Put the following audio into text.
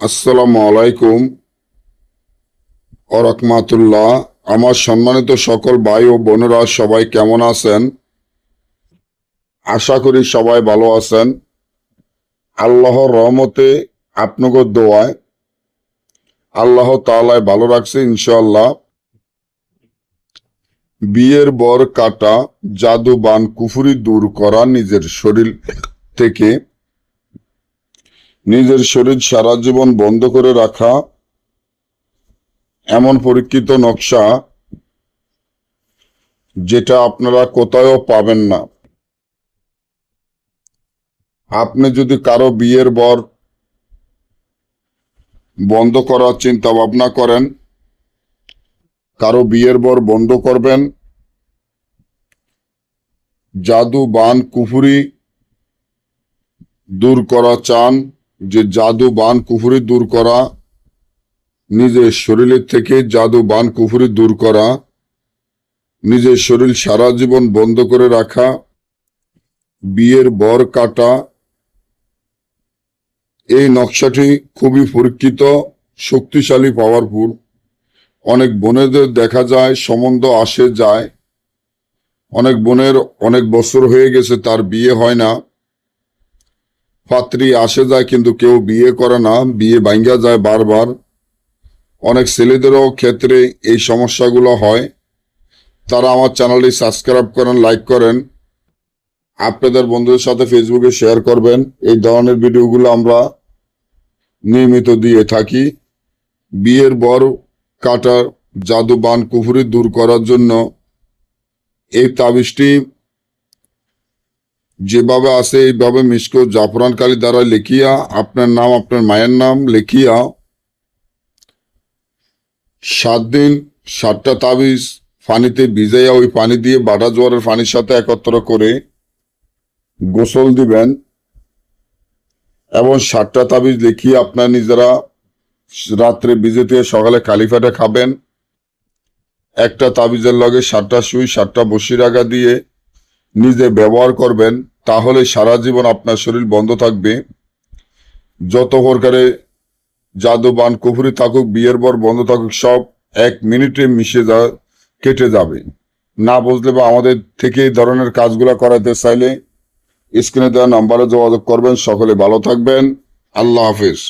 আসসালামু আলাইকুম ওয়া রাহমাতুল্লাহ। আমার সম্মানিত সকল ভাই ও বোনেরা সবাই কেমন আছেন? আশা করি সবাই ভালো আছেন। আল্লাহর রহমতে আপনাদের দোয়ায় আল্লাহ তাআলা ভালো রাখছে ইনশাআল্লাহ। বিয়ের বর কাটা, জাদু বান কুফরি দূর করা, নিজের শরীর থেকে নিজের শরীর সারা জীবন বন্ধ করে রাখা, এমন পরীক্ষিত নকশা যেটা আপনারা কোথাও পাবেন না। আপনি যদি কারো বিয়ের বর বন্ধ করার চিন্তা ভাবনা করেন, কারো বিয়ের বর বন্ধ করবেন, জাদু বান কুফরি দূর করা চান, যে জাদু বান কুফরি দূর করা, নিজের শরীরের থেকে জাদু বান কুফরি দূর করা, নিজের শরীর সারা জীবন বন্ধ করে রাখা, বিয়ের বর কাটা, এই নকশাটি খুবই পরীক্ষিত, শক্তিশালী, পাওয়ারফুল। অনেক বোনেদের দেখা যায় সম্বন্ধ আসে যায়, অনেক বোনের অনেক বছর হয়ে গেছে তার বিয়ে হয় না, পাত্রী আসে যায় কিন্তু কেউ বিয়ে করে না, বিয়ে ভাঙ্গা যায় বারবার। অনেক ছেলেদেরও ক্ষেত্রে এই সমস্যাগুলো হয়। তারা আমার চ্যানেলটি সাবস্ক্রাইব করেন, লাইক করেন, আপনাদের বন্ধুদের সাথে ফেসবুকে শেয়ার করবেন। এই ধরনের ভিডিওগুলো আমরা নিয়মিত দিয়ে থাকি। বিয়ের বর কাটার, জাদু বান কুফরি দূর করার জন্য এই তাবিজটি যেভাবে আছে এইভাবে মিশকো জাফরান কালি দ্বারা লিখিয়া, আপনার নাম আপনার মায়ের নাম লিখিয়া 7 দিন 7টা তাবিজ পানিতে ভিজাইয়া, ওই পানি দিয়ে বাটা জোয়ারের পানির সাথে একত্র করে গোসল দিবেন এবং 7টা তাবিজ লিখিয়ে আপনার নিজেরা রাত্রে ভিজে সকালে খালি পেটে খাবেন। একটা তাবিজের লগে 7টা সুই 7টা বসি রাগা দিয়ে নিজে ব্যবহার করবেন, তাহলে সারা জীবন আপনার শরীর বন্ধ থাকবে। যত প্রকারে জাদু বান কুফরি থাকুক, বিয়ের পর বন্ধ থাকুক, সব 1 মিনিটে কেটে যাবে। না বুঝলে বা আমাদের থেকে এই ধরনের কাজগুলো করাতে চাইলে স্ক্রিনে দেওয়া নাম্বারে যোগাযোগ করবেন। সকলে ভালো থাকবেন। আল্লাহ হাফেজ।